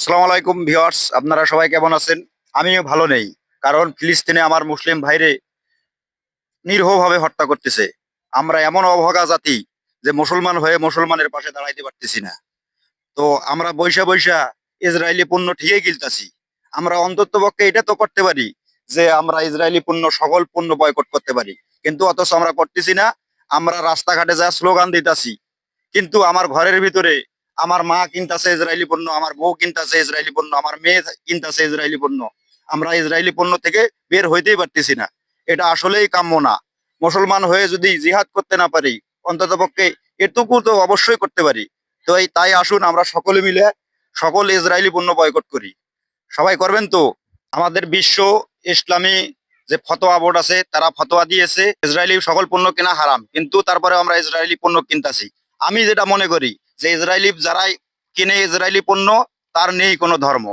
আসসালামু আলাইকুম ভিউয়ার্স, আপনারা সবাই কেমন আছেন? আমিও ভালো নেই। কারণ ফিলিস্তিনে আমার মুসলিম ভাইরে নিরীহভাবে হত্যা করতেছে। আমরা এমন অভাগা জাতি যে মুসলমান হয়ে মুসলমানের পাশে দাঁড়াইতে পারতেছি না। তো আমরা বইসা বইসা ইসরায়েলি পণ্য ঠিকই কিনতাছি। আমরা অন্ততপক্ষে এটা তো করতে পারি যে আমরা ইসরায়েলি পণ্য সকল পণ্য বয়কট করতে পারি। কিন্তু অথচ আমরা করতেছি না। আমরা রাস্তাঘাটে যা স্লোগান দিতাছি, কিন্তু আমার ঘরের ভিতরে আমার মা কিনতেছে ইসরায়েলি পণ্য, আমার বউ কিনতেছে ইসরায়েলি পণ্য, আমার মেয়ে কিনতেছে ইসরায়েলি পণ্য। আমরা ইসরায়েলি পণ্য থেকে বের হইতেই পারতেছি না। এটা আসলেই কাম্য না। মুসলমান হয়ে যদি জিহাদ করতে না পারি, অন্তত পক্ষে এটুকু তো অবশ্যই করতে পারি। তো তাই আসুন আমরা সকলে মিলে সকল ইসরায়েলি পণ্য বয়কট করি। সবাই করবেন তো? আমাদের বিশ্ব ইসলামী যে ফতোয়া বোর্ড আছে তারা ফতোয়া দিয়েছে ইসরায়েলি সকল পণ্য কেনা হারাম, কিন্তু তারপরে আমরা ইসরায়েলি পণ্য কিনতাছি। আমি যেটা মনে করি যে ইসরায়েলি যারাই কিনে ইসরায়েলি পণ্য, তার নেই কোনো ধর্ম।